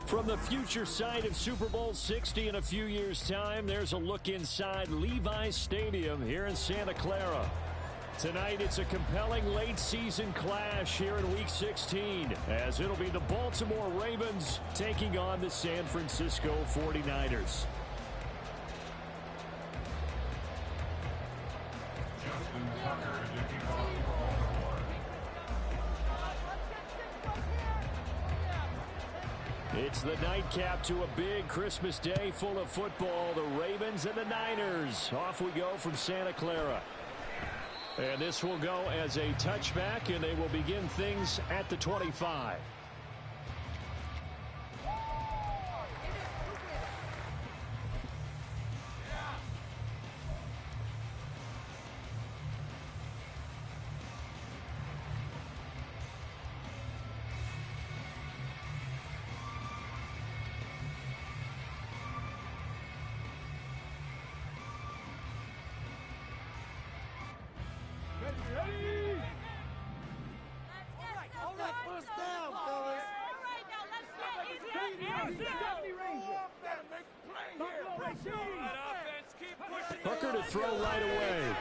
From the future site of Super Bowl 60 in a few years' time, there's a look inside Levi's Stadium here in Santa Clara. Tonight, it's a compelling late-season clash here in Week 16, as it'll be the Baltimore Ravens taking on the San Francisco 49ers. It's the nightcap to a big Christmas day full of football. The Ravens and the Niners. Off we go from Santa Clara. And this will go as a touchback, and they will begin things at the 25. Hooker to throw right away.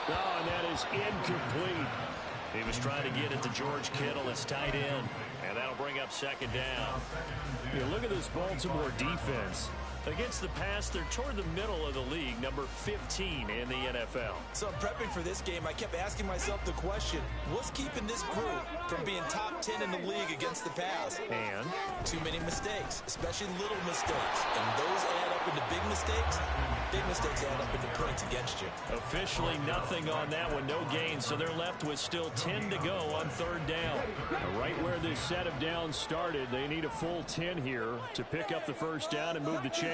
Oh, and that is incomplete. He was trying to get it to George Kittle, his tight end, and that'll bring up second down. You look at this Baltimore defense. Against the pass, they're toward the middle of the league, number 15 in the NFL. So prepping for this game, I kept asking myself the question, what's keeping this group from being top 10 in the league against the pass? And? Too many mistakes, especially little mistakes. And those add up into big mistakes. Big mistakes add up into points against you. Officially nothing on that one, no gain, so they're left with still 10 to go on third down. Right where this set of downs started, they need a full 10 here to pick up the first down and move the chains.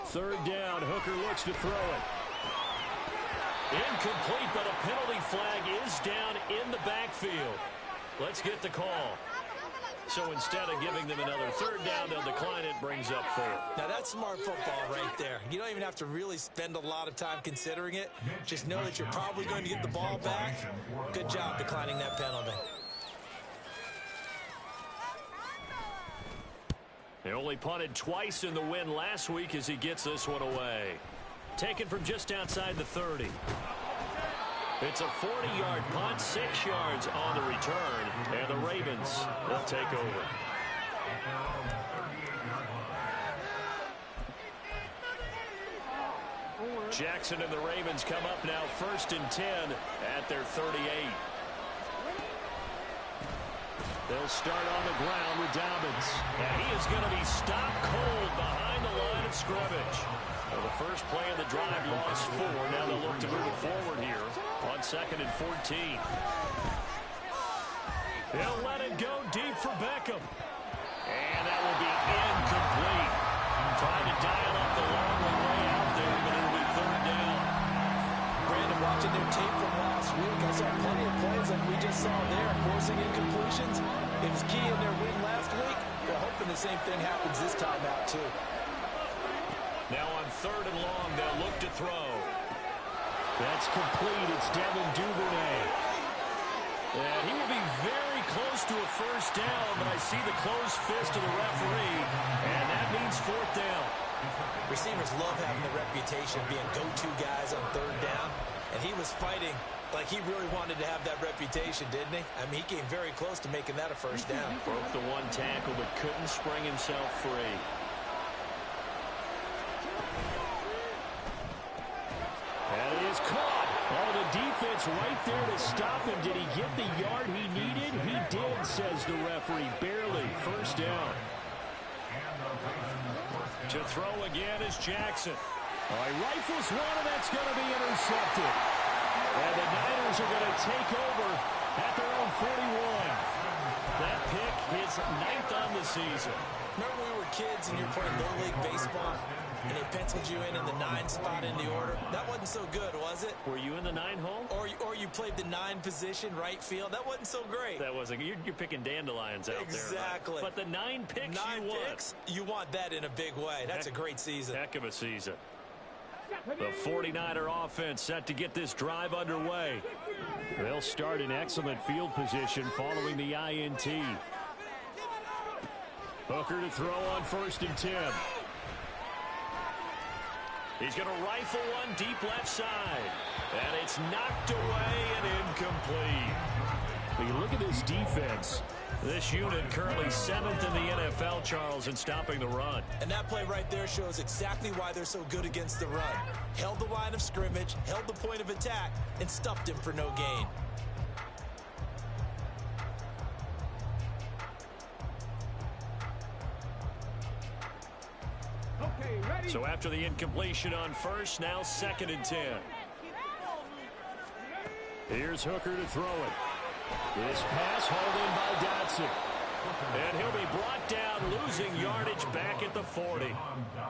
Third down, Hooker looks to throw it. Incomplete, but a penalty flag is down in the backfield. Let's get the call. So instead of giving them another third down, they'll decline it, brings up fourth. Now that's smart football right there. You don't even have to really spend a lot of time considering it. Just know that you're probably going to get the ball back. Good job declining that penalty. They only punted twice in the win last week as he gets this one away. Taken from just outside the 30. It's a 40-yard punt, 6 yards on the return, and the Ravens will take over. Jackson and the Ravens come up now 1st and 10 at their 38. They'll start on the ground with Dobbins. And he is going to be stopped cold behind the line of scrimmage. Well, the first play of the drive lost 4. Now they'll look to move it forward here on 2nd and 14. They'll let it go deep for Beckham. And that will be incomplete. Trying to dial up the long way out there, but it'll be third down. Brandon, watching their tape from last week, I saw plenty of plays like we just saw there, forcing incompletions. It was key in their win last week. They're hoping the same thing happens this time out, too. Now on 3rd and long, they'll look to throw. That's complete. It's Devin Duvernay. And he will be very close to a first down, but I see the closed fist of the referee, and that means 4th down. Receivers love having the reputation of being go-to guys on 3rd down, and he was fighting like he really wanted to have that reputation, didn't he? I mean, he came very close to making that a first down. Broke the one tackle, but couldn't spring himself free. And it is caught. Oh, the defense right there to stop him. Did he get the yard he needed? He did, says the referee. Barely. First down. To throw again is Jackson. He rifles one, and that's going to be intercepted. And the Niners are going to take over at their own 41. That pick his 9th on the season. Remember we were kids and you were playing Little League Baseball? and they penciled you in the 9 spot in the order. That wasn't so good, was it? Were you in the 9 hole? Or you played the 9 position, right field. That wasn't so great. That wasn't. You're picking dandelions out there. Exactly. Right? But the 9 picks 9 picks, you want that in a big way. That's a great season. Heck of a season. The 49er offense set to get this drive underway. They'll start in excellent field position following the INT. Hooker to throw on 1st and 10. He's going to rifle one deep left side. And it's knocked away and incomplete. When you look at this defense, this unit currently 7th in the NFL, Charles, in stopping the run. And that play right there shows exactly why they're so good against the run. Held the line of scrimmage, held the point of attack, and stuffed him for no gain. So after the incompletion on 1st, now 2nd and 10. Here's Hooker to throw it. This pass hauled in by Dotson. And he'll be brought down, losing yardage back at the 40.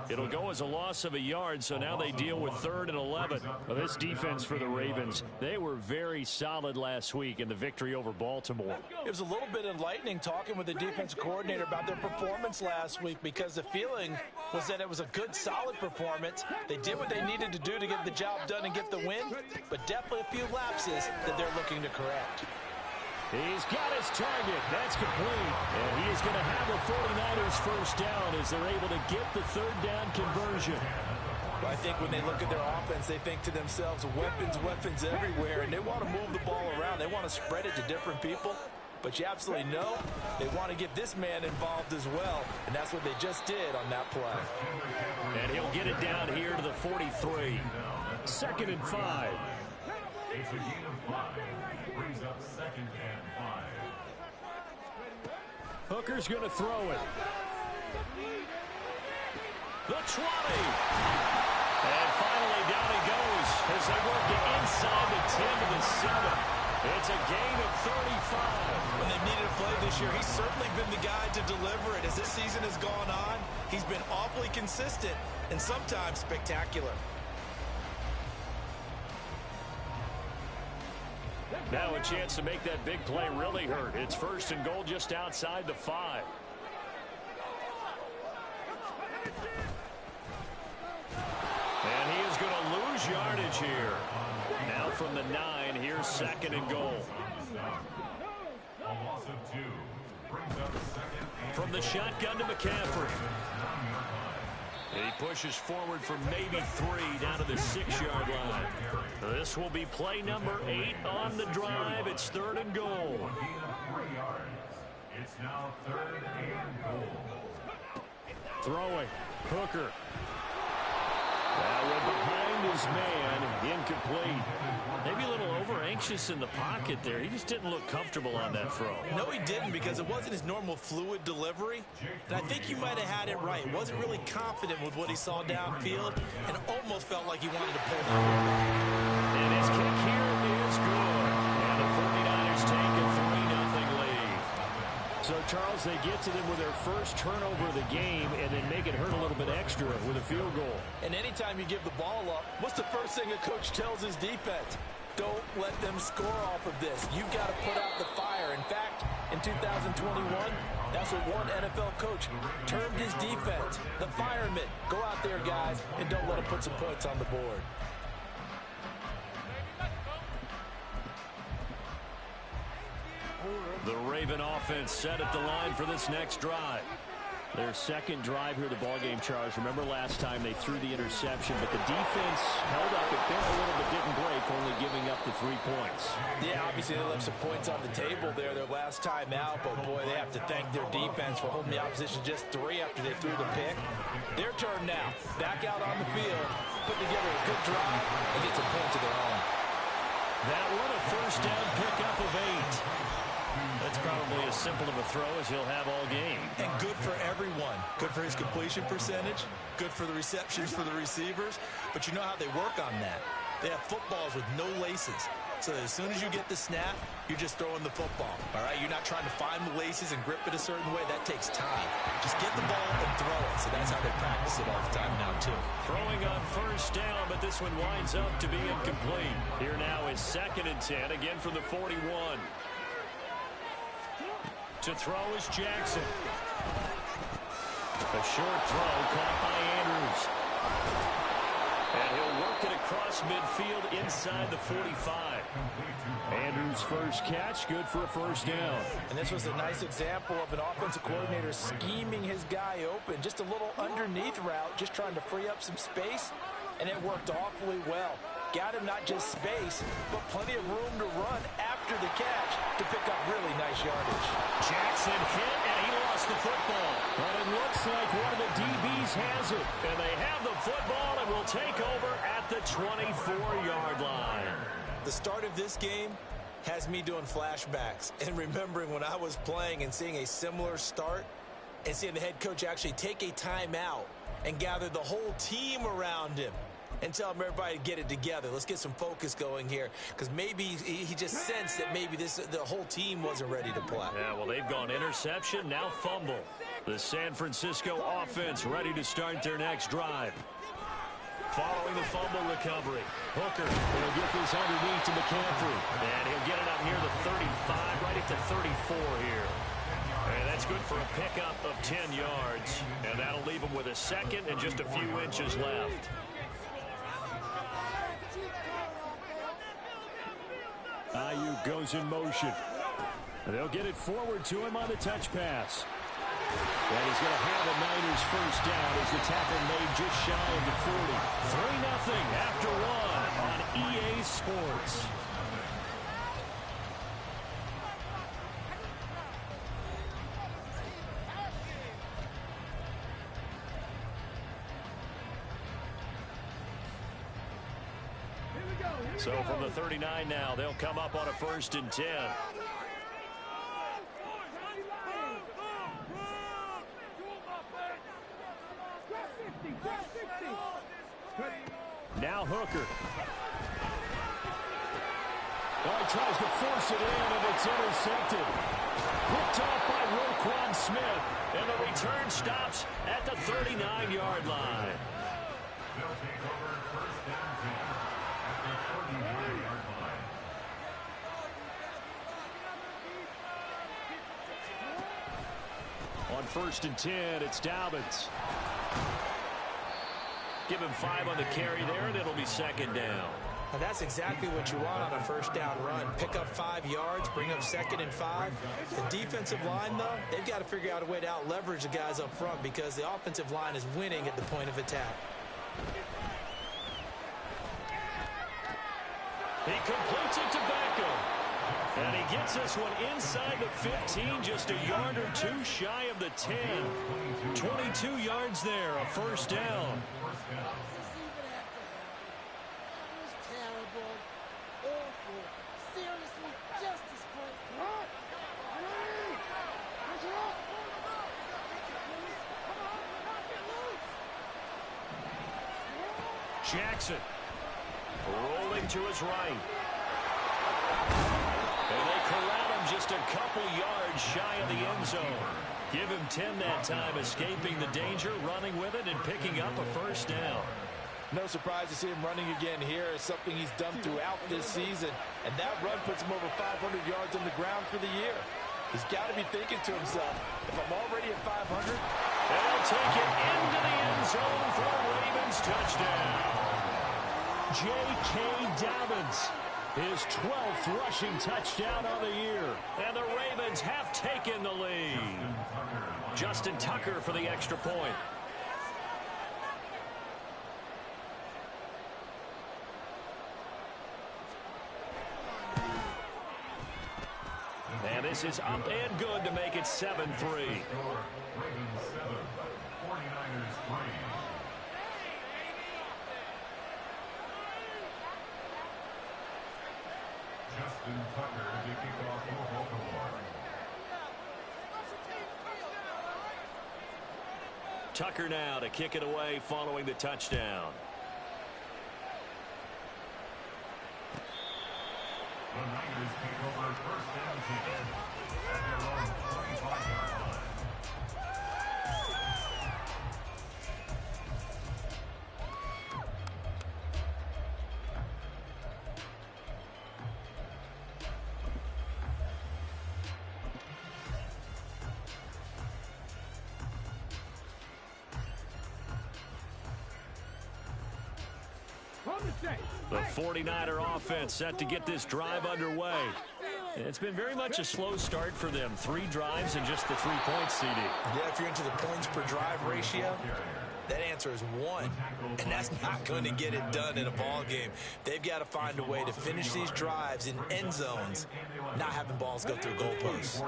It'll go as a loss of a yard, so now they deal with 3rd and 11. Well, this defense for the Ravens, they were very solid last week in the victory over Baltimore. It was a little bit enlightening talking with the defensive coordinator about their performance last week, because the feeling was that it was a good, solid performance. They did what they needed to do to get the job done and get the win, but definitely a few lapses that they're looking to correct. He's got his target. That's complete. And he is going to have the 49ers first down as they're able to get the 3rd down conversion. I think when they look at their offense, they think to themselves, weapons everywhere, and they want to move the ball around. They want to spread it to different people. But you absolutely know they want to get this man involved as well, and that's what they just did on that play. And he'll get it down here to the 43. 2nd and 5. It's a gain of 5. Brings up 2nd and 5. Hooker's going to throw it. The 20. And finally down he goes as they work it inside the 10 to the 7. It's a gain of 35. When they've needed a play this year, he's certainly been the guy to deliver it. As this season has gone on, he's been awfully consistent and sometimes spectacular. Now a chance to make that big play really hurt. It's 1st and goal just outside the 5. And he is going to lose yardage here. Now from the 9, here's 2nd and goal. A loss of 2. Brings up 2nd and from the shotgun to McCaffrey. He pushes forward for maybe 3 down to the 6-yard line. This will be play number 8 on the drive. It's 3rd and goal. It's now 3rd and goal. Throwing. Hooker. That one behind his man. Incomplete. Maybe a little over-anxious in the pocket there. He just didn't look comfortable on that throw. No, he didn't, because it wasn't his normal fluid delivery. And I think you might have had it right. He wasn't really confident with what he saw downfield and almost felt like he wanted to pull it. And his kick here is good. And the 49ers take a 3-0 lead. So, Charles, they get to them with their first turnover of the game and then make it hurt a little bit extra with a field goal. And anytime you give the ball up, what's the first thing a coach tells his defense? Don't let them score off of this. You've got to put out the fire. In fact, in 2021, that's what one NFL coach termed his defense. The firemen. Go out there, guys, and don't let them put some points on the board. The Raven offense set at the line for this next drive. Their second drive here of the ballgame, Charles. Remember last time they threw the interception, but the defense held up. It bent a little but didn't break, only giving up the 3 points. Yeah, obviously they left some points on the table there their last time out, but boy, they have to thank their defense for holding the opposition just 3 after they threw the pick. Their turn now. Back out on the field, put together a good drive, and get some points of their own. That one a first down pickup of 8. That's probably as simple of a throw as he'll have all game. And good for everyone. Good for his completion percentage. Good for the receptions for the receivers. But you know how they work on that. They have footballs with no laces. So as soon as you get the snap, you're just throwing the football, all right? You're not trying to find the laces and grip it a certain way. That takes time. Just get the ball and throw it. So that's how they practice it all the time now, too. Throwing on first down, but this one winds up to be incomplete. Here now is 2nd and 10, again from the 41. To throw is Jackson. A short throw caught by Andrews. And he'll work it across midfield inside the 45. Andrews' first catch, good for a first down. And this was a nice example of an offensive coordinator scheming his guy open. Just a little underneath route, just trying to free up some space, and it worked awfully well. Got him not just space, but plenty of room to run after the catch to pick up really nice yardage. Jackson hit, and he lost the football. But it looks like one of the DBs has it. And they have the football and will take over at the 24-yard line. The start of this game has me doing flashbacks and remembering when I was playing and seeing a similar start and seeing the head coach actually take a timeout and gather the whole team around him and tell everybody to get it together. Let's get some focus going here, because maybe he just sensed that maybe the whole team wasn't ready to play. Yeah, well, they've gone interception, now fumble. The San Francisco offense ready to start their next drive. Following the fumble recovery, Hooker will get this underneath to McCaffrey. And he'll get it up near the 35, right at the 34 here. And that's good for a pickup of 10 yards. And that'll leave him with a second and just a few inches left. Ayuk goes in motion. They'll get it forward to him on the touch pass. And he's going to have a Niners first down as the tackle made just shy of the 40. 3-0 after one on EA Sports. So from the 39 now, they'll come up on a 1st and 10. Now Hooker. Oh, he tries to force it in, and it's intercepted. Picked off by Roquan Smith, and the return stops at the 39-yard line. They'll take over 1st and 10 at the 39-yard line. On 1st and 10, it's Dobbins. Give him 5 on the carry there, and it'll be 2nd down. Now that's exactly what you want on a first down run. Pick up 5 yards, bring up 2nd and 5. The defensive line, though, they've got to figure out a way to out-leverage the guys up front because the offensive line is winning at the point of attack. He completes it to Beckham. And he gets this one inside the 15, just a yard or two shy of the 10. 22 yards there, a first down. Jackson rolling to his right. And they corral him just a couple yards shy of the end zone. Give him 10 that time, escaping the danger, running with it, and picking up a first down. No surprise to see him running again here. It's something he's done throughout this season. And that run puts him over 500 yards on the ground for the year. He's got to be thinking to himself, if I'm already at 500. They'll take it into the end zone for a Ravens touchdown. J.K. Dobbins, his 12th rushing touchdown on the year. And the Ravens have taken the lead. Justin Tucker for the extra point. And this is up and good to make it 7-3. Ravens 7, 49ers 3. Justin Tucker to kick off for Baltimore. Tucker now to kick it away following the touchdown. take over first and 10 at their own 45-yard line. The 49er offense set to get this drive underway. It's been very much a slow start for them. 3 drives and just the 3 points, CD. Yeah, if you're into the points per drive ratio, that answer is 1. And that's not going to get it done in a ball game. They've got to find a way to finish these drives in end zones, not having balls go through goalposts.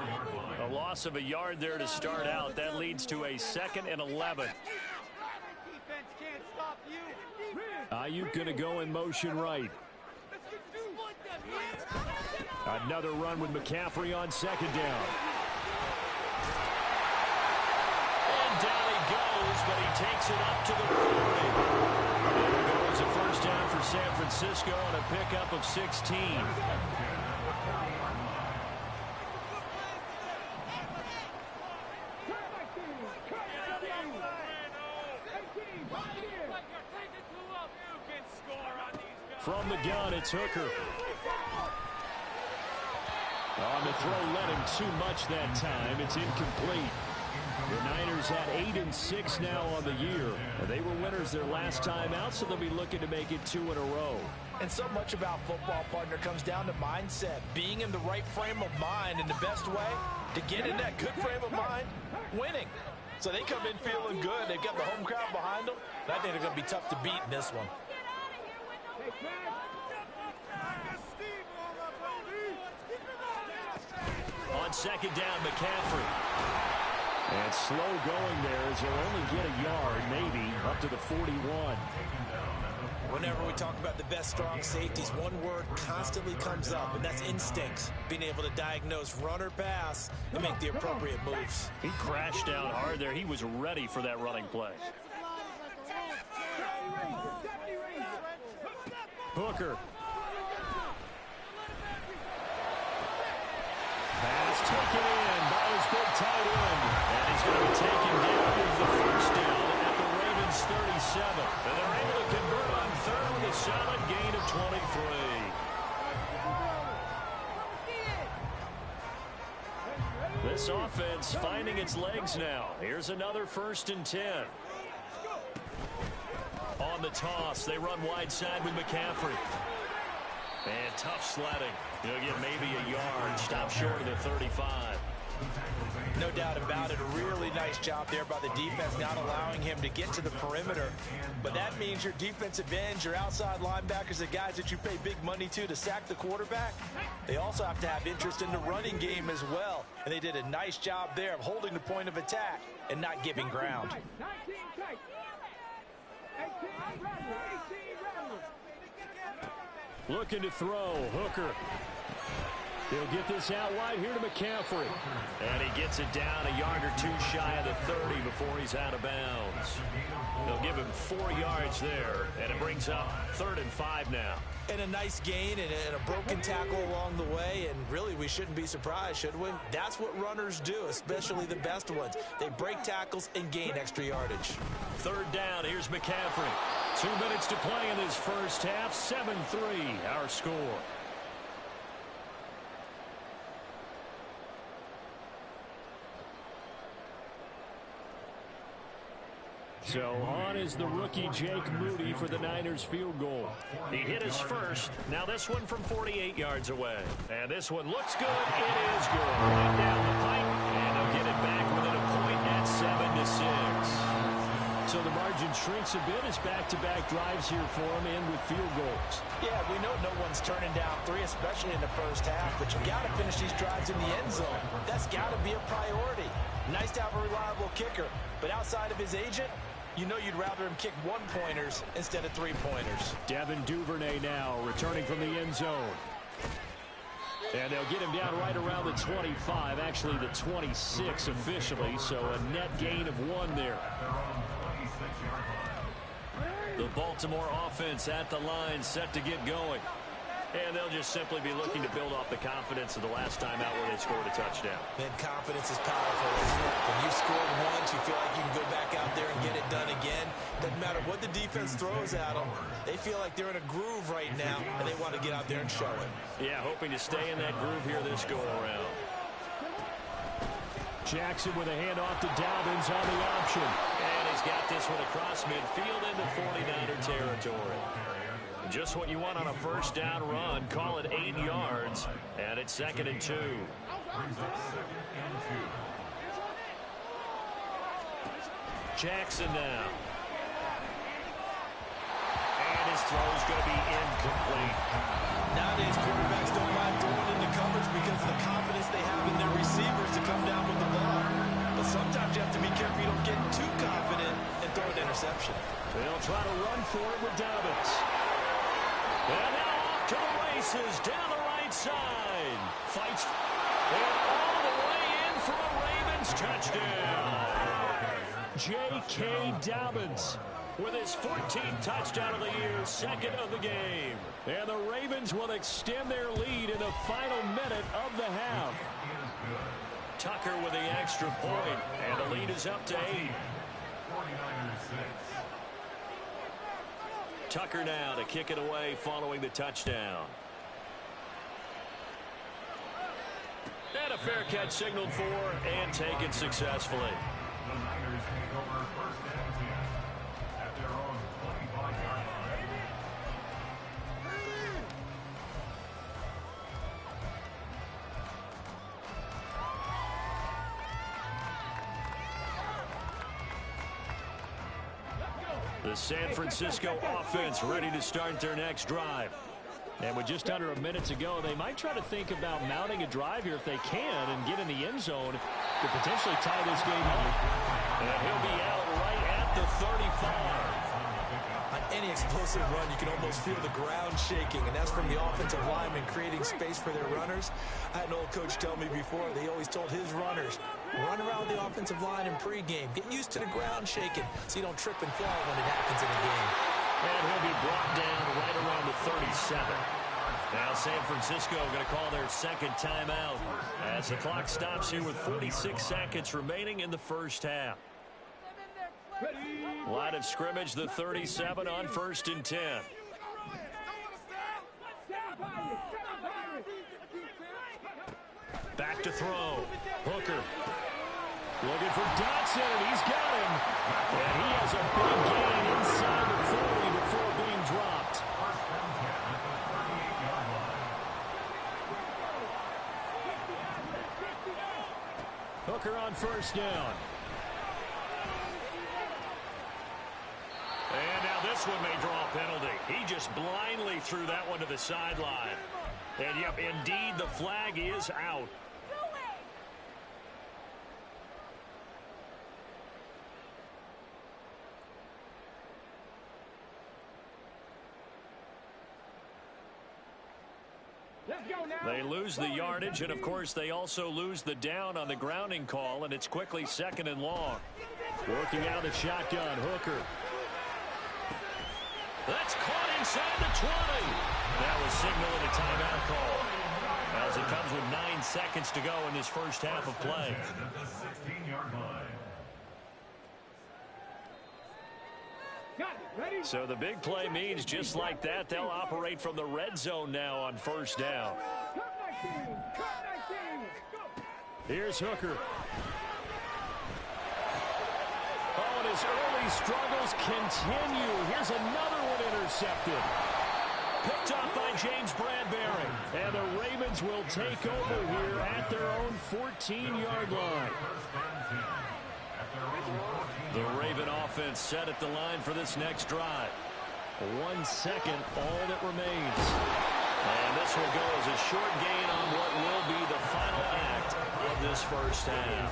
A loss of a yard there to start out. That leads to a 2nd and 11. Ayuk going to go in motion right. Another run with McCaffrey on 2nd down. And down he goes, but he takes it up to the 40. And it goes a first down for San Francisco on a pickup of 16. From the gun, it's Hooker. On the throw, let him too much that time. It's incomplete. The Niners had 8-6 now on the year. They were winners their last time out, so they'll be looking to make it 2 in a row. And so much about football, partner, comes down to mindset. Being in the right frame of mind, and the best way to get in that good frame of mind, winning. So they come in feeling good. They've got the home crowd behind them. And I think they're going to be tough to beat in this one. On 2nd down, McCaffrey. And slow going there as he'll only get a yard, maybe, up to the 41. Whenever we talk about the best strong safeties, one word constantly comes up, and that's instincts. Being able to diagnose run or pass and make the appropriate moves. He crashed down hard there. He was ready for that running play. Hooker. Pass taken in by his big tight end. And he's going to be taken down with the first down at the Ravens 37. And they're able to convert on 3rd with a solid gain of 23. This offense finding its legs now. Here's another 1st and 10. On the toss, they run wide side with McCaffrey. And tough sledding. He'll get maybe a yard. Stop short of the 35. No doubt about it. A really nice job there by the defense, not allowing him to get to the perimeter. But that means your defensive ends, your outside linebackers, the guys that you pay big money to sack the quarterback, they also have to have interest in the running game as well. And they did a nice job there of holding the point of attack and not giving ground. Looking to throw. Hooker. He'll get this out wide here to McCaffrey. And he gets it down a yard or 2 shy of the 30 before he's out of bounds. They'll give him 4 yards there, and it brings up 3rd and 5 now. And a nice gain and a broken tackle along the way, and really we shouldn't be surprised, should we? That's what runners do, especially the best ones. They break tackles and gain extra yardage. 3rd down, here's McCaffrey. 2 minutes to play in this first half, 7-3 our score. So on is the rookie Jake Moody for the Niners field goal. He hit his first. Now this one from 48 yards away. And this one looks good. It is good. Right down the pipe. And they'll get it back within a point at 7-6. So the margin shrinks a bit as back-to-back drives here for him and with field goals. Yeah, we know no one's turning down 3, especially in the first half. But you've got to finish these drives in the end zone. That's got to be a priority. Nice to have a reliable kicker. But outside of his agent, you know you'd rather him kick 1-pointers instead of 3-pointers. Devin Duvernay now returning from the end zone. And they'll get him down right around the 25, actually the 26 officially, so a net gain of 1 there. The Baltimore offense at the line set to get going. And they'll just simply be looking to build off the confidence of the last time out where they scored a touchdown. And confidence is powerful, isn't it? When you've scored once, you feel like you can go back out there and get it done again. Doesn't matter what the defense throws at them. They feel like they're in a groove right now, and they want to get out there and show it. Yeah, hoping to stay in that groove here this go-around. Jackson with a handoff to Dobbins on the option. And he's got this one across midfield into 49er territory. Just what you want on a first down run. Call it 8 yards. And it's 2nd and 2. Jackson now. And his throw is going to be incomplete. Nowadays, quarterbacks don't mind throwing into coverage because of the confidence they have in their receivers to come down with the ball. But sometimes you have to be careful you don't get too confident and throw an interception. They'll try to run for it with Dobbins. And now off to the races down the right side. Fights and all the way in for a Ravens touchdown. J.K. Dobbins with his 14th touchdown of the year, 2nd of the game. And the Ravens will extend their lead in the final minute of the half. Tucker with the extra point, and the lead is up to 8. Tucker now to kick it away following the touchdown. And a fair catch signaled for and taken successfully. The Niners take over 1st and 10 at their own 25-yard line. The San Francisco offense ready to start their next drive. And with just under a minute to go, they might try to think about mounting a drive here if they can and get in the end zone to potentially tie this game up. And he'll be out right at the 35. On any explosive run, you can almost feel the ground shaking, and that's from the offensive linemen creating space for their runners. I had an old coach tell me before, they always told his runners, run around the offensive line in pregame. Get used to the ground shaking so you don't trip and fall when it happens in a game. And he'll be brought down right around the 37. Now San Francisco going to call their 2nd timeout as the clock stops here with 46 seconds remaining in the first half. Line of scrimmage, the 37 on 1st and 10. Back to throw. Hooker looking for Dotson, and he's got him. And he has a big gain inside the 40 before being dropped. 1st and 10 at the 38-yard line. Hooker on 1st down. And now this one may draw a penalty. He just blindly threw that one to the sideline. And yep, indeed, the flag is out. They lose the yardage, and of course they also lose the down on the grounding call, and it's quickly 2nd and long. Working out the shotgun, Hooker. That's caught inside the 20. That was signaling a timeout call, as it comes with 9 seconds to go in this first half of play. At the 16-yard line. So the big play means just like that, they'll operate from the red zone now on 1st down. Here's Hooker. Oh, and his early struggles continue. Here's another one intercepted. Picked up by James Bradbury. And the Ravens will take over here at their own 14-yard line. The Raven offense set at the line for this next drive. 1 second, all that remains. And this will go as a short gain on what will be the final act of this first half.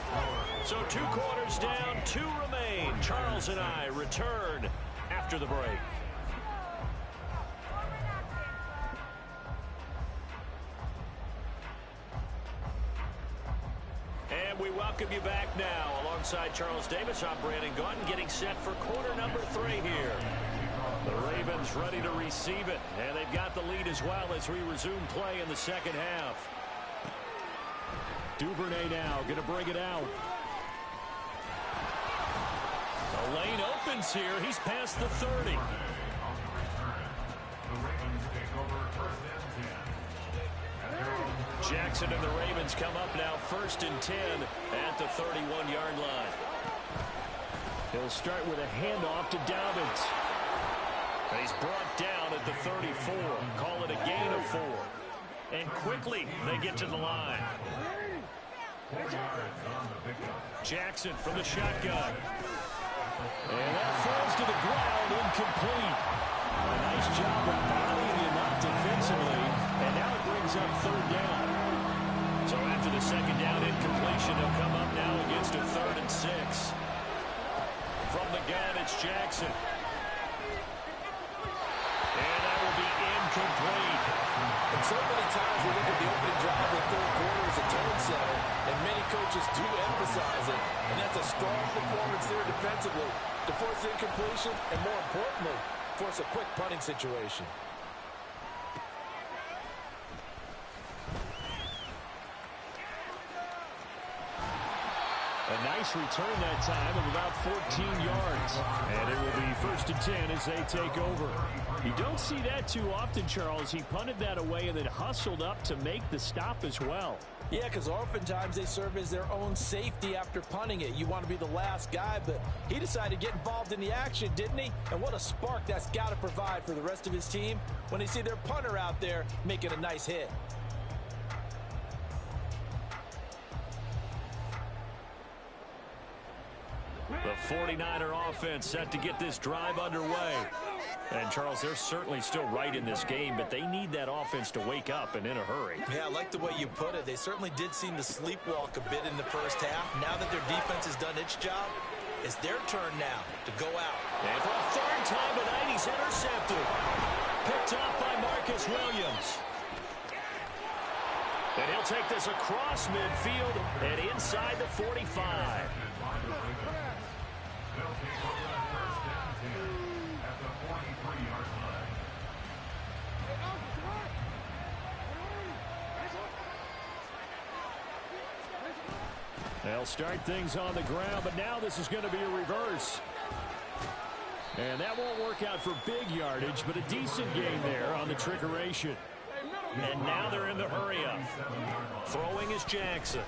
So 2 quarters down, 2 remain. Charles and I return after the break. And we welcome you back now. Alongside Charles Davis, I'm Brandon Gaunt, getting set for quarter number 3 here. The Ravens ready to receive it, and they've got the lead as well as we resume play in the second half. Duvernay now going to bring it out. The lane opens here. He's past the 30. Jackson and the Ravens come up now 1st and 10 at the 31-yard line. He'll start with a handoff to Dobbins. He's brought down at the 34. Call it a gain of 4. And quickly they get to the line. Jackson from the shotgun. And that falls to the ground, incomplete. A nice job of bodying him up defensively. And now it brings up 3rd down. So after the 2nd down incompletion, he'll come up now against a 3rd and 6. From the gun, it's Jackson. And that will be incomplete. And so many times we look at the opening drive of the 3rd quarter as a tone setter, and many coaches do emphasize it. And that's a strong performance there defensively to force incompletion and, more importantly, force a quick punting situation. A nice return that time of about 14 yards. And it will be 1st and 10 as they take over. You don't see that too often, Charles. He punted that away and then hustled up to make the stop as well. Yeah, because oftentimes they serve as their own safety after punting it. You want to be the last guy, but he decided to get involved in the action, didn't he? And what a spark that's got to provide for the rest of his team when they see their punter out there making a nice hit. The 49er offense set to get this drive underway. And, Charles, they're certainly still right in this game, but they need that offense to wake up and in a hurry. Yeah, I like the way you put it. They certainly did seem to sleepwalk a bit in the first half. Now that their defense has done its job, it's their turn now to go out. And for a 3rd time tonight, he's intercepted. Picked off by Marcus Williams. And he'll take this across midfield and inside the 45. They'll start things on the ground, but now this is going to be a reverse. And that won't work out for big yardage, but a decent gain there on the trickeration. And now they're in the hurry-up. Throwing is Jackson.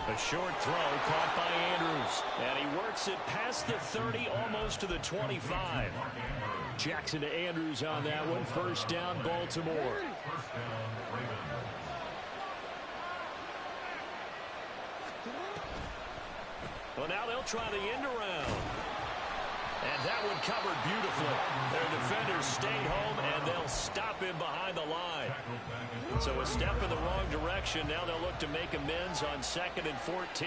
A short throw caught by Andrews. And he works it past the 30, almost to the 25. Jackson to Andrews on that one. 1st down, Baltimore. Well, now they'll try the end around. And that one covered beautifully. Their defenders stayed home, and they'll stop him behind the line. So a step in the wrong direction. Now they'll look to make amends on 2nd and 14.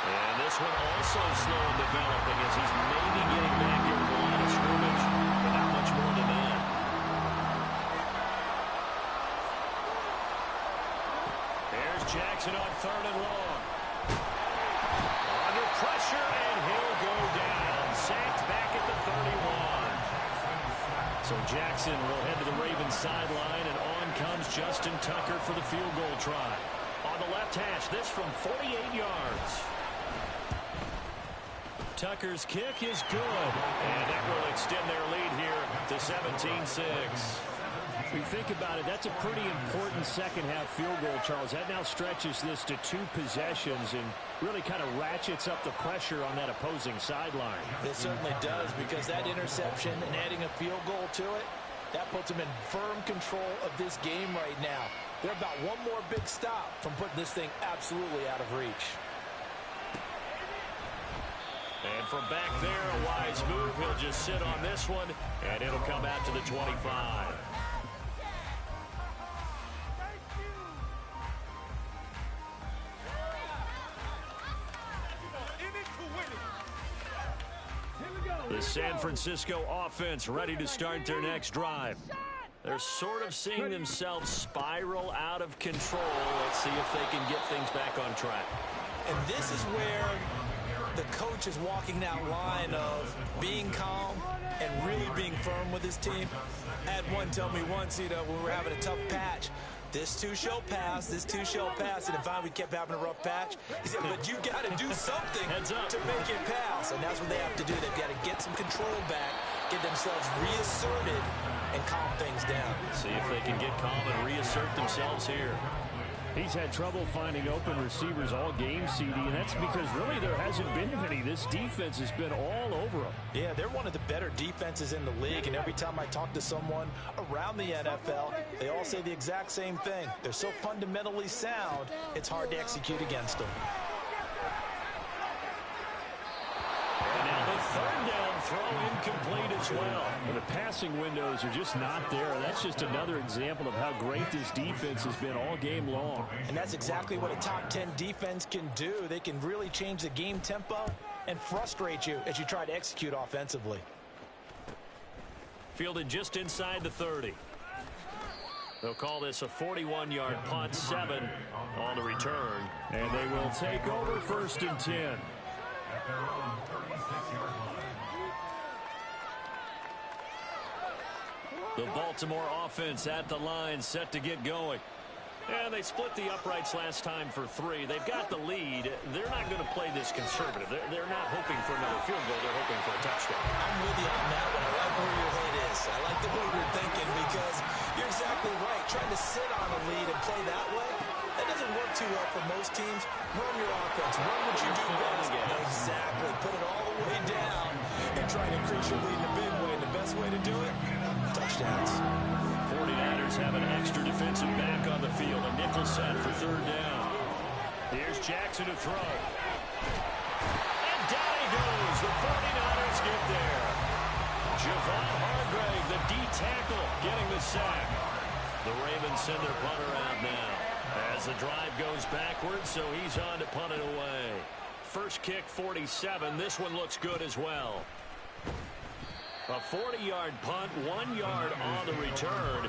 And this one also slow in developing as he's maybe getting back here with a line of scrimmage, but not much more than that. There's Jackson on 3rd and long. Under pressure, and he'll go down. Sacked back at the 31. So Jackson will head to the Ravens sideline, and on comes Justin Tucker for the field goal try. On the left hash, this from 48 yards. Tucker's kick is good, and that will extend their lead here to 17-6. If you think about it, that's a pretty important second-half field goal, Charles. That now stretches this to 2 possessions and really kind of ratchets up the pressure on that opposing sideline. It certainly does, because that interception and adding a field goal to it, that puts them in firm control of this game right now. They're about one more big stop from putting this thing absolutely out of reach. And from back there, a wise move. He'll just sit on this one, and it'll come out to the 25. The San Francisco offense ready to start their next drive. They're sort of seeing themselves spiral out of control. Let's see if they can get things back on track. And this is where the coach is walking that line of being calm and really being firm with his team. I had one tell me once, when we were having a tough patch, this too shall pass, this too shall pass. And if we kept having a rough patch, he said, but you got to do something to make it pass. And that's what they have to do. They've got to get some control back, get themselves reasserted, and calm things down. See if they can get calm and reassert themselves here. He's had trouble finding open receivers all game, CD, and that's because really there hasn't been many. This defense has been all over them. Yeah, they're one of the better defenses in the league, and every time I talk to someone around the NFL, they all say the exact same thing. They're so fundamentally sound, it's hard to execute against them. And now the third down throw incomplete as well. And the passing windows are just not there. That's just another example of how great this defense has been all game long. And that's exactly what a top 10 defense can do. They can really change the game tempo and frustrate you as you try to execute offensively. Fielded just inside the 30. They'll call this a 41-yard punt, 7 on the return. And they will take over 1st and 10. At their own 36-yard line. The Baltimore offense at the line, set to get going. And they split the uprights last time for 3. They've got the lead. They're not going to play this conservative. They're not hoping for another field goal. They're hoping for a touchdown. I'm with you on that one. I like where your head is. I like the way you're thinking because you're exactly right. Trying to sit on a lead and play that way, that doesn't work too well for most teams. Run your offense. Run what you do best. Exactly. Put it all the way down and try to increase your lead in a big way. And the best way to do it, touchdowns. 49ers have an extra defensive back on the field. A nickel set for 3rd down. Here's Jackson to throw. And down he goes. The 49ers get there. Javon Hargrave, the D tackle, getting the sack. The Ravens send their punter out now. As the drive goes backwards, so he's on to punt it away. First kick, 47. This one looks good as well. A 40-yard punt, 1 yard on the return.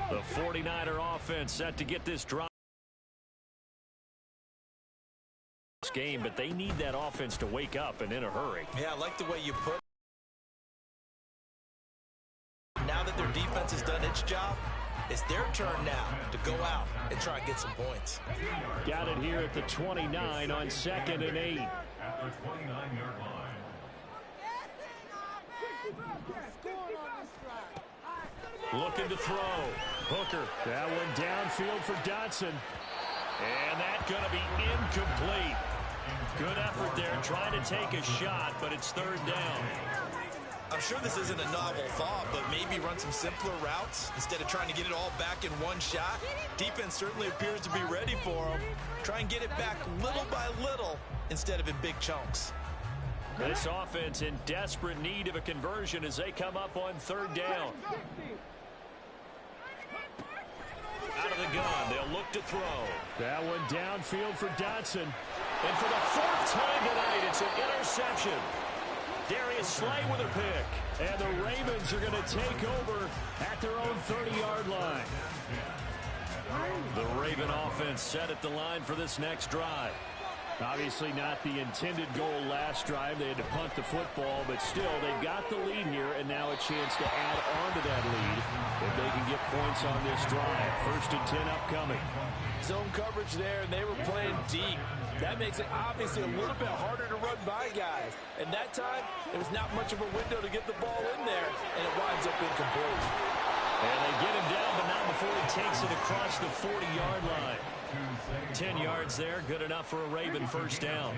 The 49er offense set to get this drive game, but they need that offense to wake up and in a hurry. Yeah, I like the way you put it. Now that their defense has done its job, it's their turn now to go out and try and get some points. Got it here at the 29 on 2nd and 8. At the 29-yard line. Looking to throw. Hooker. That one downfield for Dotson. And that's going to be incomplete. Good effort there, trying to take a shot, but it's 3rd down. I'm sure this isn't a novel thought, but maybe run some simpler routes instead of trying to get it all back in one shot. Defense certainly appears to be ready for them. Try and get it back little by little instead of in big chunks. This offense in desperate need of a conversion as they come up on 3rd down. Out of the gun, they'll look to throw. That one downfield for Dotson. And for the 4th time tonight, it's an interception. Darius Slay with a pick. And the Ravens are going to take over at their own 30-yard line. The Raven offense set at the line for this next drive. Obviously not the intended goal last drive. They had to punt the football, but still, they've got the lead here, and now a chance to add on to that lead if they can get points on this drive. 1st and 10 upcoming. Zone coverage there, and they were playing deep. That makes it obviously a little bit harder to run by guys. And that time, there was not much of a window to get the ball in there, and it winds up incomplete. And they get him down, but not before he takes it across the 40-yard line. 10 yards there, good enough for a Raven 1st down.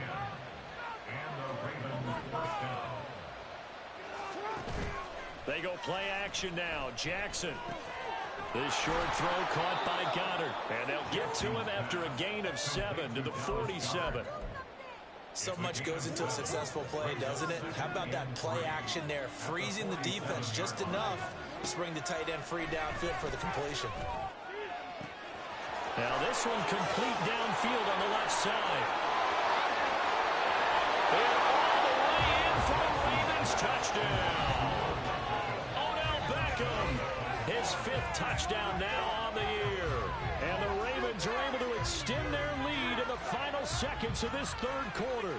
They go play action now. Jackson. This short throw caught by Goddard. And they'll get to him after a gain of 7 to the 47. So much goes into a successful play, doesn't it? How about that play action there, freezing the defense just enough to bring the tight end free downfield for the completion. Now this one complete downfield on the left side. And all the way in for the Ravens touchdown. Odell Beckham, his 5th touchdown now on the year. And the Ravens are able to extend their lead in the final seconds of this 3rd quarter.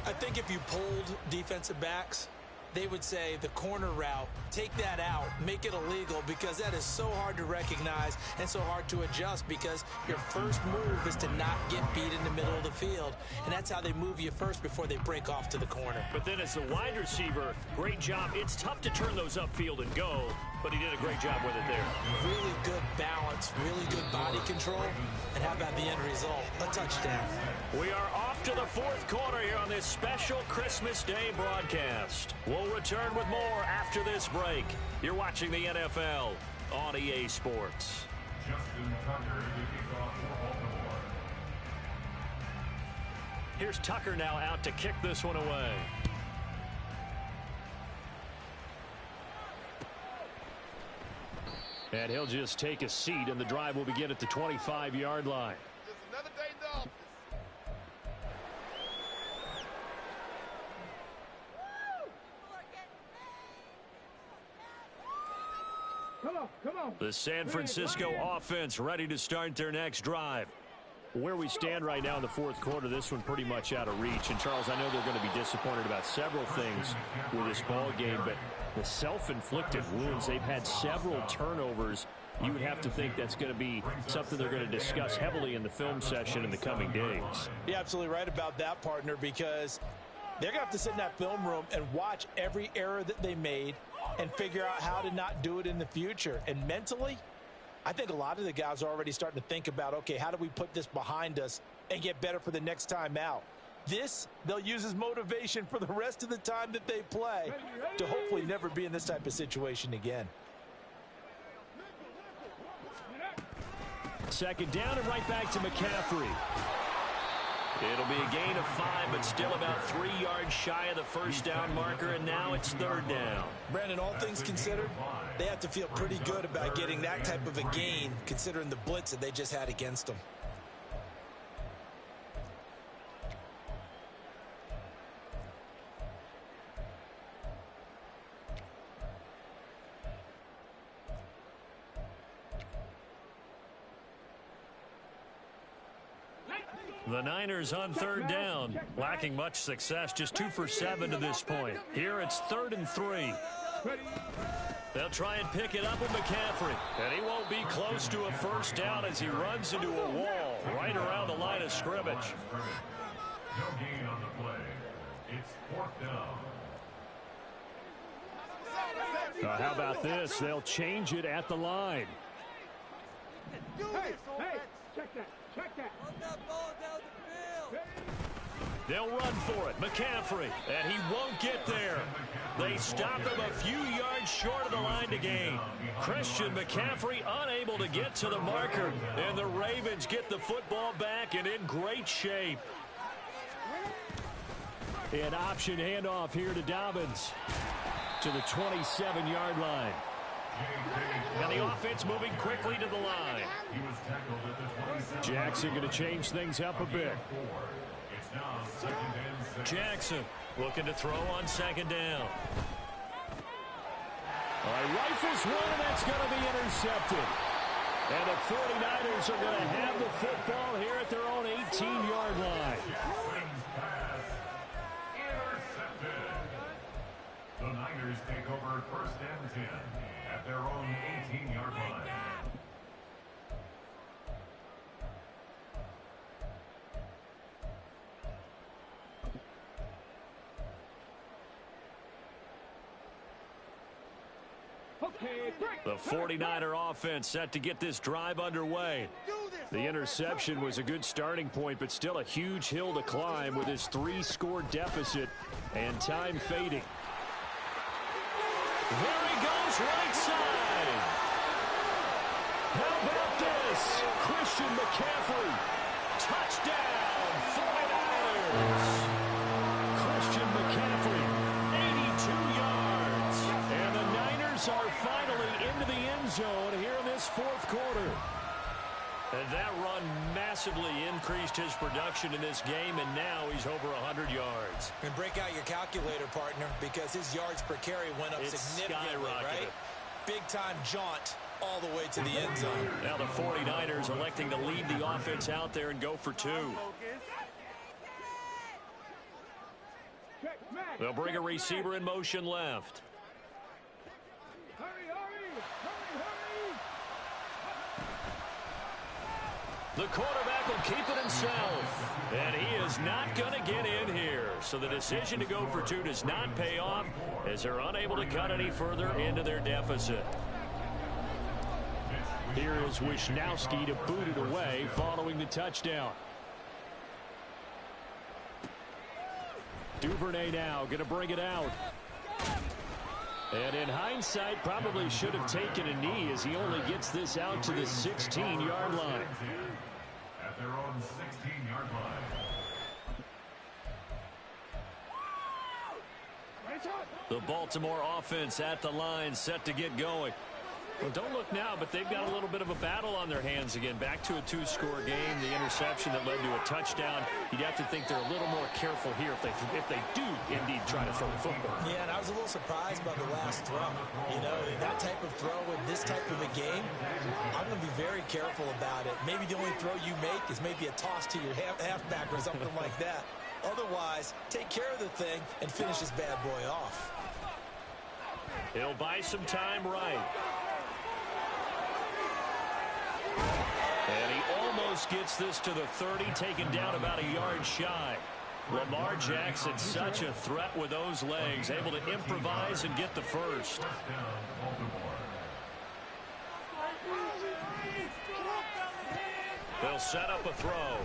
I think if you polled defensive backs, they would say the corner route, take that out, make it illegal, because that is so hard to recognize and so hard to adjust, because your first move is to not get beat in the middle of the field, and that's how they move you first before they break off to the corner. But then as the wide receiver, great job. It's tough to turn those upfield and go, but he did a great job with it there. Really good balance, really good body control, and how about the end result? A touchdown. We are off to the 4th quarter here on this special Christmas Day broadcast. We'll return with more after this break. You're watching the NFL on EA Sports. Justin Tucker to kick off for Baltimore. Here's Tucker now out to kick this one away. And he'll just take a seat, and the drive will begin at the 25-yard line. Just another day in the office. Come on. The San Francisco offense ready to start their next drive. Where we stand right now in the 4th quarter, this one pretty much out of reach. And, Charles, I know they're going to be disappointed about several things with this ball game, but the self-inflicted wounds, they've had several turnovers. You would have to think that's going to be something they're going to discuss heavily in the film session in the coming days. You're absolutely right about that, partner, because they're going to have to sit in that film room and watch every error that they made and figure out how to not do it in the future. And mentally, I think a lot of the guys are already starting to think about, okay, how do we put this behind us and get better for the next time out? This, they'll use as motivation for the rest of the time that they play to hopefully never be in this type of situation again. 2nd down and right back to McCaffrey. It'll be a gain of 5, but still about 3 yards shy of the 1st down marker, and now it's 3rd down. Brandon, all things considered, they have to feel pretty good about getting that type of a gain, considering the blitz that they just had against them. The Niners on 3rd down, lacking much success, just 2 for 7 to this point. Here it's 3rd and 3. They'll try and pick it up with McCaffrey, and he won't be close to a 1st down as he runs into a wall right around the line of scrimmage. No gain on the play. It's 4th down. How about this? They'll change it at the line. Hey, check that. They'll run for it. McCaffrey, and he won't get there. They stop him a few yards short of the line to gain. Christian McCaffrey unable to get to the marker, and the Ravens get the football back and in great shape. An option handoff here to Dobbins to the 27-yard line. And the offense moving quickly to the line. Jackson going to change things up a bit. Jackson looking to throw on 2nd down. All right, rifles one, and that's going to be intercepted. And the 49ers are going to have the football here at their own 18-yard line. The Niners take over 1st and 10 at their own 18-yard line. The 49er offense set to get this drive underway. The interception was a good starting point, but still a huge hill to climb with his 3-score deficit and time fading. There he goes, right side. How about this? Christian McCaffrey. Touchdown, 49ers. end zone here in this fourth quarter. And that run massively increased his production in this game, and now he's over 100 yards. And break out your calculator, partner, because his yards per carry went up significantly, right? Big-time jaunt all the way to the end zone. Now the 49ers electing to lead the offense out there and go for two. They'll bring a receiver in motion left. The quarterback will keep it himself. And he is not going to get in here. So the decision to go for two does not pay off as they're unable to cut any further into their deficit. Here is Wisnowski to boot it away following the touchdown. Duvernay now going to bring it out. And in hindsight, probably should have taken a knee as he only gets this out to the 16-yard line. At their own 16-yard line. The Baltimore offense at the line, set to get going. Well, don't look now, but they've got a little bit of a battle on their hands again. Back to a two-score game. The interception that led to a touchdown. You'd have to think they're a little more careful here if they do indeed try to throw the football. Yeah, and I was a little surprised by the last throw. You know, that type of throw in this type of a game, I'm going to be very careful about it. Maybe the only throw you make is maybe a toss to your halfback or something like that. Otherwise, take care of the thing and finish this bad boy off. He'll buy some time right. And he almost gets this to the 30, taken down about a yard shy. Lamar Jackson, such a threat with those legs, able to improvise and get the first. They'll set up a throw.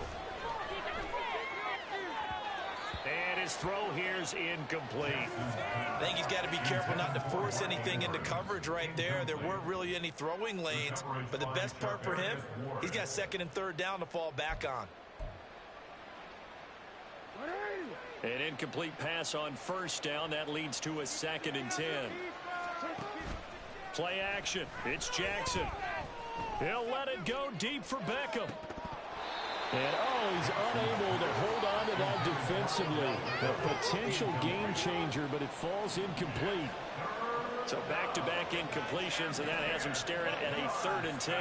And his throw here's incomplete. I think he's got to be careful not to force anything into coverage right there. There weren't really any throwing lanes, but the best part for him, he's got second and third down to fall back on. An incomplete pass on first down. That leads to a 2nd and 10. Play action. It's Jackson. He'll let it go deep for Beckham. And, he's unable to hold on to that defensively. A potential game changer, but it falls incomplete. So back-to-back incompletions, and that has him staring at a 3rd and 10.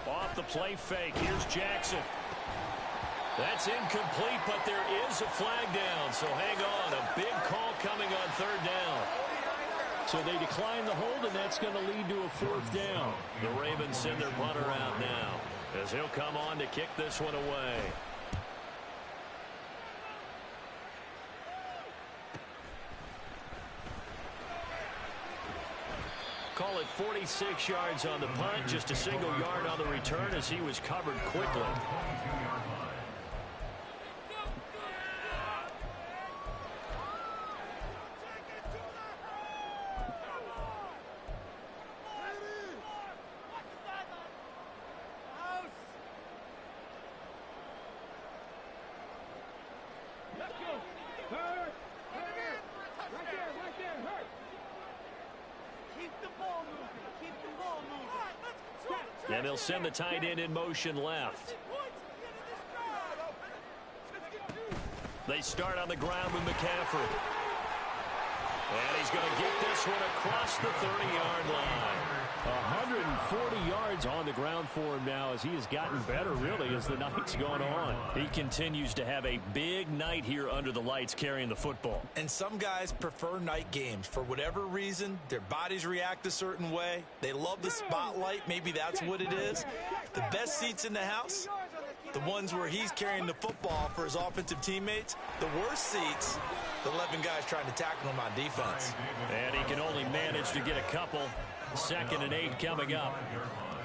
Off the play fake. Here's Jackson. That's incomplete, but there is a flag down. So hang on. A big call coming on 3rd down. So they decline the hold, and that's going to lead to a 4th down. The Ravens send their punter out now, as he'll come on to kick this one away. Call it 46 yards on the punt, just a single yard on the return as he was covered quickly. And they'll send the tight end in motion left. They start on the ground with McCaffrey. And he's going to get this one across the 30-yard line. 140 yards on the ground for him now as he has gotten better, really, as the night's gone on. He continues to have a big night here under the lights carrying the football. And some guys prefer night games. For whatever reason, their bodies react a certain way. They love the spotlight. Maybe that's what it is. The best seats in the house, the ones where he's carrying the football for his offensive teammates. The worst seats, the 11 guys trying to tackle him on defense. And he can only manage to get a couple. 2nd and 8 coming up.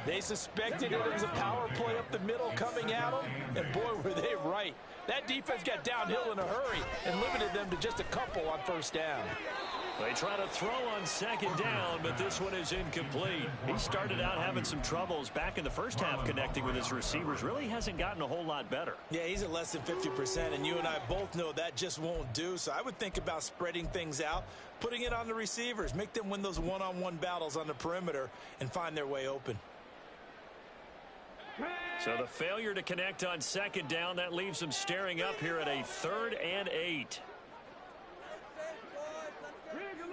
They suspected it was a power play up the middle coming at them, and boy, were they right. That defense got downhill in a hurry and limited them to just a couple on 1st down. They try to throw on second down, but this one is incomplete. He started out having some troubles back in the first half connecting with his receivers. Really hasn't gotten a whole lot better. Yeah, he's at less than 50%, and you and I both know that just won't do. So I would think about spreading things out, putting it on the receivers, make them win those one-on-one battles on the perimeter, and find their way open. So the failure to connect on second down, that leaves them staring up here at a 3rd and 8.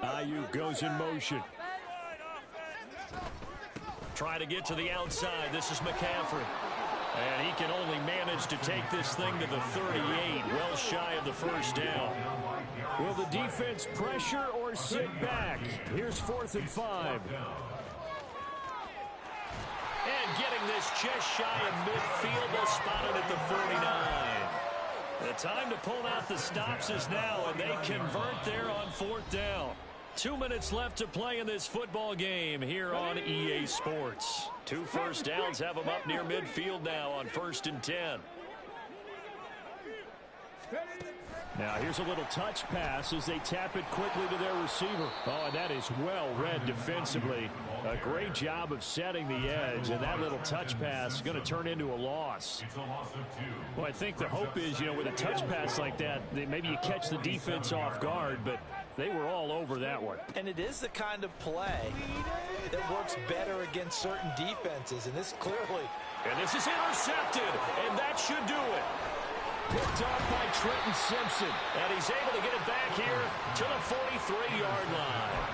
Ayuk goes in motion. Try to get to the outside. This is McCaffrey. And he can only manage to take this thing to the 38, well shy of the first down. Will the defense pressure or sit back? Here's 4th and 5. And getting this just shy of midfield, they'll spot it at the 49. The time to pull out the stops is now, and they convert there on 4th down. 2 minutes left to play in this football game here on EA Sports. 2 first downs have them up near midfield now on 1st and 10. Now here's a little touch pass as they tap it quickly to their receiver. Oh, and that is well read defensively. A great job of setting the edge, and that little touch pass is going to turn into a loss. It's a loss of 2. Well, I think the hope is, with a touch pass like that, maybe you catch the defense off guard, but they were all over that one. And it is the kind of play that works better against certain defenses, and this clearly. And this is intercepted, and that should do it. Picked off by Trenton Simpson. And he's able to get it back here to the 43-yard line.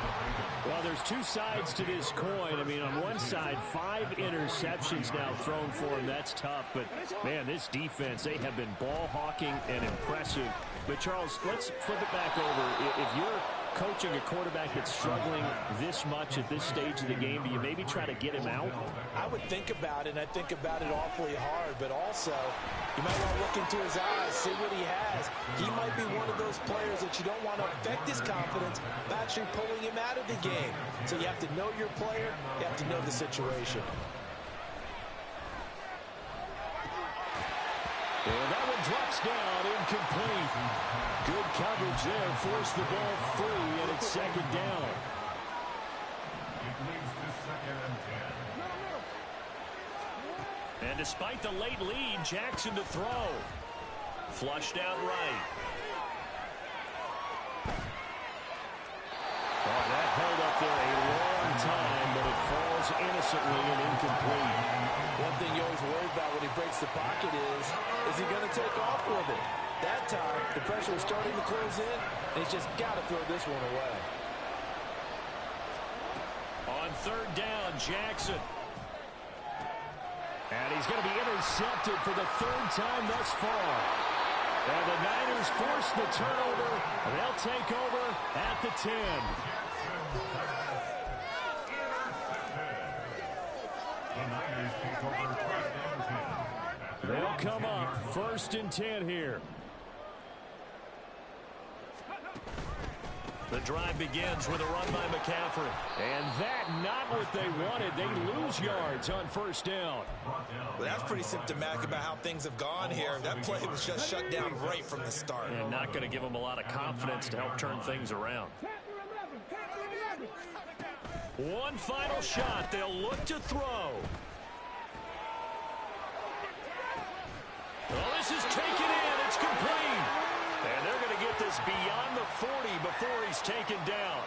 Well, there's 2 sides to this coin. I mean, on one side, 5 interceptions now thrown for him. That's tough. But, man, this defense, they have been ball hawking and impressive. But, Charles, let's flip it back over. If you're coaching a quarterback that's struggling this much at this stage of the game, do you maybe try to get him out? I would think about it, and I think about it awfully hard. But also, you might want to look into his eyes, see what he has. He might be one of those players that you don't want to affect his confidence by actually pulling him out of the game. So you have to know your player. You have to know the situation. And that one drops down, incomplete. Good coverage there, forced the ball free, and it's second down. It leads to 2nd and 10. And despite the late lead, Jackson to throw. Flushed out right. Oh, that held up there a long time, but it falls innocently and incomplete. One thing you always worry about when he breaks the pocket is he going to take off with it? That time, the pressure was starting to close in, and he's just got to throw this one away. On 3rd down, Jackson. And he's going to be intercepted for the 3rd time thus far. And the Niners force the turnover. They'll take over at the 10. The Niners take over 1st and 10. They'll come up 1st and 10 here. The drive begins with a run by McCaffrey. And that not what they wanted. They lose yards on 1st down. Well, that's pretty symptomatic about how things have gone here. That play was just shut down right from the start. And not going to give them a lot of confidence to help turn things around. One final shot. They'll look to throw. Well, this is taken in. It's complete. And they're going to get this beyond the 40 before he's taken down.